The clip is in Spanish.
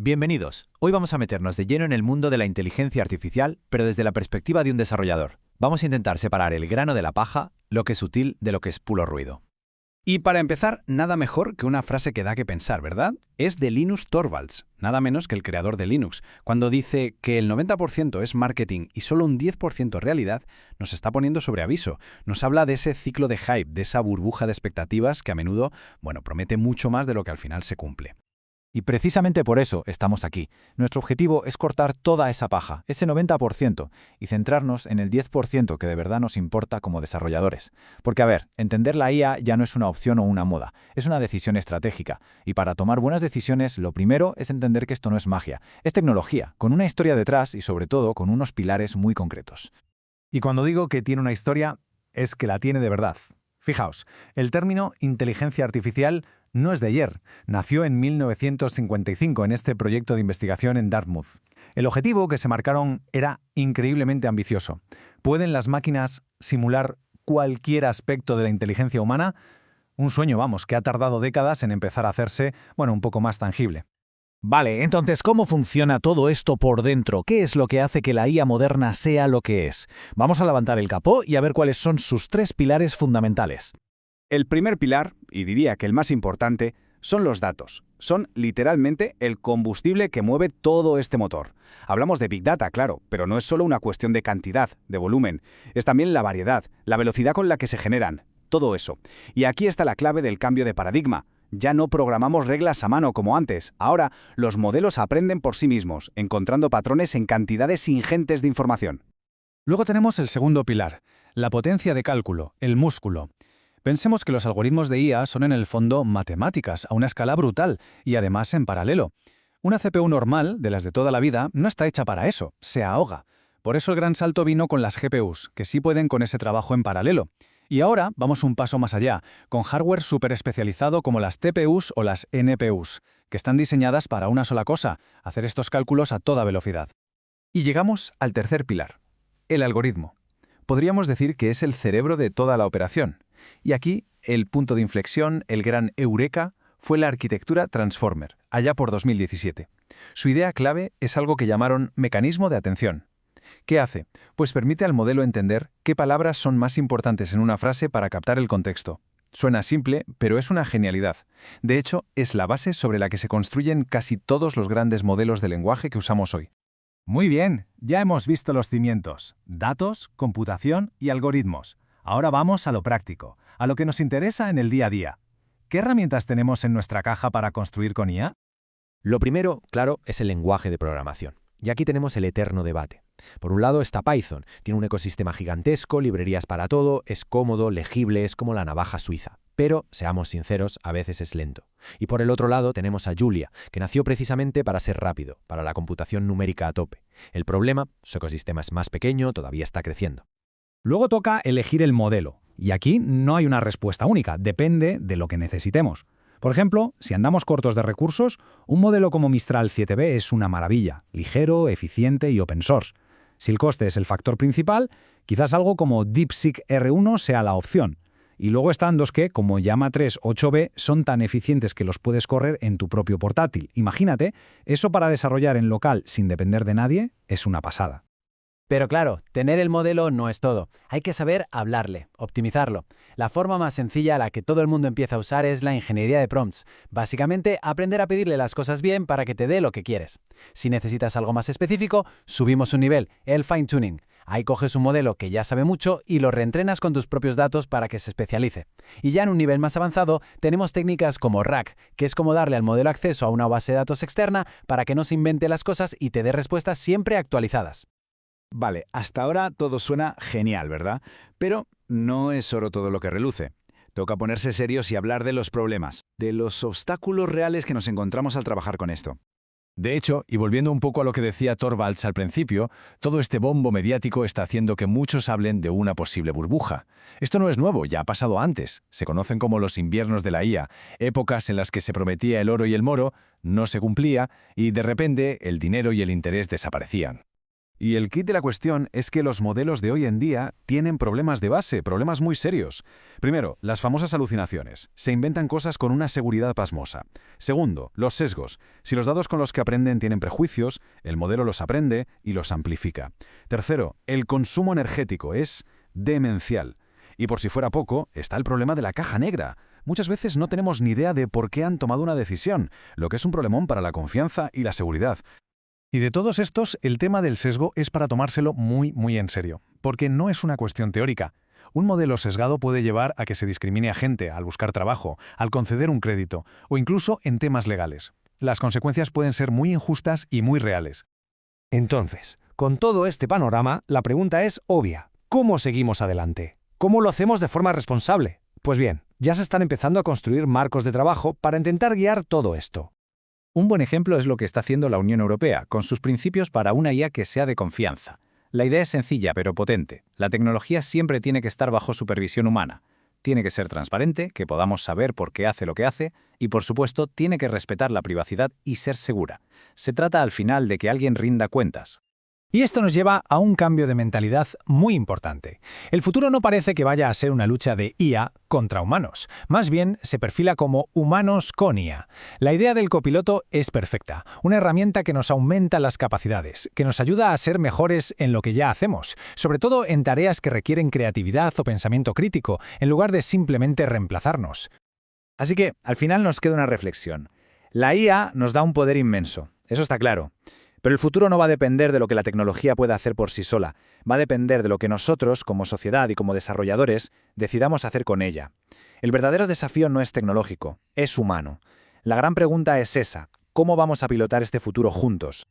Bienvenidos. Hoy vamos a meternos de lleno en el mundo de la inteligencia artificial, pero desde la perspectiva de un desarrollador. Vamos a intentar separar el grano de la paja, lo que es útil de lo que es puro ruido. Y para empezar, nada mejor que una frase que da que pensar, ¿verdad? Es de Linus Torvalds, nada menos que el creador de Linux. Cuando dice que el 90% es marketing y solo un 10% realidad, nos está poniendo sobre aviso. Nos habla de ese ciclo de hype, de esa burbuja de expectativas que a menudo, promete mucho más de lo que al final se cumple. Y precisamente por eso estamos aquí. Nuestro objetivo es cortar toda esa paja, ese 90%, y centrarnos en el 10% que de verdad nos importa como desarrolladores. Porque, entender la IA ya no es una opción o una moda, es una decisión estratégica. Y para tomar buenas decisiones, lo primero es entender que esto no es magia, es tecnología, con una historia detrás y sobre todo con unos pilares muy concretos. Y cuando digo que tiene una historia, es que la tiene de verdad. Fijaos, el término inteligencia artificial no es de ayer, nació en 1955 en este proyecto de investigación en Dartmouth. El objetivo que se marcaron era increíblemente ambicioso. ¿Pueden las máquinas simular cualquier aspecto de la inteligencia humana? Un sueño, que ha tardado décadas en empezar a hacerse, un poco más tangible. Vale, entonces, ¿cómo funciona todo esto por dentro? ¿Qué es lo que hace que la IA moderna sea lo que es? Vamos a levantar el capó y a ver cuáles son sus 3 pilares fundamentales. El primer pilar, y diría que el más importante, son los datos. Son literalmente el combustible que mueve todo este motor. Hablamos de Big Data, claro, pero no es solo una cuestión de cantidad, de volumen. Es también la variedad, la velocidad con la que se generan, todo eso. Y aquí está la clave del cambio de paradigma. Ya no programamos reglas a mano como antes. Ahora, los modelos aprenden por sí mismos, encontrando patrones en cantidades ingentes de información. Luego tenemos el segundo pilar, la potencia de cálculo, el músculo. Pensemos que los algoritmos de IA son en el fondo matemáticas a una escala brutal y además en paralelo. Una CPU normal, de las de toda la vida, no está hecha para eso, se ahoga. Por eso el gran salto vino con las GPUs, que sí pueden con ese trabajo en paralelo. Y ahora vamos un paso más allá, con hardware súper especializado como las TPUs o las NPUs, que están diseñadas para una sola cosa, hacer estos cálculos a toda velocidad. Y llegamos al tercer pilar, el algoritmo. Podríamos decir que es el cerebro de toda la operación. Y aquí, el punto de inflexión, el gran eureka, fue la arquitectura Transformer, allá por 2017. Su idea clave es algo que llamaron mecanismo de atención. ¿Qué hace? Pues permite al modelo entender qué palabras son más importantes en una frase para captar el contexto. Suena simple, pero es una genialidad. De hecho, es la base sobre la que se construyen casi todos los grandes modelos de lenguaje que usamos hoy. Muy bien, ya hemos visto los cimientos, datos, computación y algoritmos. Ahora vamos a lo práctico, a lo que nos interesa en el día a día. ¿Qué herramientas tenemos en nuestra caja para construir con IA? Lo primero, claro, es el lenguaje de programación. Y aquí tenemos el eterno debate. Por un lado está Python, tiene un ecosistema gigantesco, librerías para todo, es cómodo, legible, es como la navaja suiza. Pero, seamos sinceros, a veces es lento. Y por el otro lado tenemos a Julia, que nació precisamente para ser rápido, para la computación numérica a tope. El problema, su ecosistema es más pequeño, todavía está creciendo. Luego toca elegir el modelo. Y aquí no hay una respuesta única, depende de lo que necesitemos. Por ejemplo, si andamos cortos de recursos, un modelo como Mistral 7B es una maravilla, ligero, eficiente y open source. Si el coste es el factor principal, quizás algo como DeepSeek R1 sea la opción. Y luego están dos que, como Llama 3 8B, son tan eficientes que los puedes correr en tu propio portátil. Imagínate, eso para desarrollar en local sin depender de nadie es una pasada. Pero claro, tener el modelo no es todo. Hay que saber hablarle, optimizarlo. La forma más sencilla a la que todo el mundo empieza a usar es la ingeniería de prompts. Básicamente, aprender a pedirle las cosas bien para que te dé lo que quieres. Si necesitas algo más específico, subimos un nivel, el fine-tuning. Ahí coges un modelo que ya sabe mucho y lo reentrenas con tus propios datos para que se especialice. Y ya en un nivel más avanzado, tenemos técnicas como RAG, que es como darle al modelo acceso a una base de datos externa para que no se invente las cosas y te dé respuestas siempre actualizadas. Vale, hasta ahora todo suena genial, ¿verdad? Pero no es oro todo lo que reluce. Toca ponerse serios y hablar de los problemas, de los obstáculos reales que nos encontramos al trabajar con esto. De hecho, y volviendo un poco a lo que decía Torvalds al principio, todo este bombo mediático está haciendo que muchos hablen de una posible burbuja. Esto no es nuevo, ya ha pasado antes. Se conocen como los inviernos de la IA, épocas en las que se prometía el oro y el moro, no se cumplía, y de repente el dinero y el interés desaparecían. Y el kit de la cuestión es que los modelos de hoy en día tienen problemas de base, problemas muy serios. Primero, las famosas alucinaciones. Se inventan cosas con una seguridad pasmosa. Segundo, los sesgos. Si los datos con los que aprenden tienen prejuicios, el modelo los aprende y los amplifica. Tercero, el consumo energético es demencial. Y por si fuera poco, está el problema de la caja negra. Muchas veces no tenemos ni idea de por qué han tomado una decisión, lo que es un problemón para la confianza y la seguridad. Y de todos estos, el tema del sesgo es para tomárselo muy en serio, porque no es una cuestión teórica. Un modelo sesgado puede llevar a que se discrimine a gente al buscar trabajo, al conceder un crédito, o incluso en temas legales. Las consecuencias pueden ser muy injustas y muy reales. Entonces, con todo este panorama, la pregunta es obvia. ¿Cómo seguimos adelante? ¿Cómo lo hacemos de forma responsable? Pues bien, ya se están empezando a construir marcos de trabajo para intentar guiar todo esto. Un buen ejemplo es lo que está haciendo la Unión Europea, con sus principios para una IA que sea de confianza. La idea es sencilla pero potente. La tecnología siempre tiene que estar bajo supervisión humana. Tiene que ser transparente, que podamos saber por qué hace lo que hace, y por supuesto tiene que respetar la privacidad y ser segura. Se trata al final de que alguien rinda cuentas. Y esto nos lleva a un cambio de mentalidad muy importante. El futuro no parece que vaya a ser una lucha de IA contra humanos. Más bien, se perfila como humanos con IA. La idea del copiloto es perfecta. Una herramienta que nos aumenta las capacidades, que nos ayuda a ser mejores en lo que ya hacemos, sobre todo en tareas que requieren creatividad o pensamiento crítico, en lugar de simplemente reemplazarnos. Así que, al final nos queda una reflexión. La IA nos da un poder inmenso, eso está claro. Pero el futuro no va a depender de lo que la tecnología pueda hacer por sí sola, va a depender de lo que nosotros, como sociedad y como desarrolladores, decidamos hacer con ella. El verdadero desafío no es tecnológico, es humano. La gran pregunta es esa: ¿cómo vamos a pilotar este futuro juntos?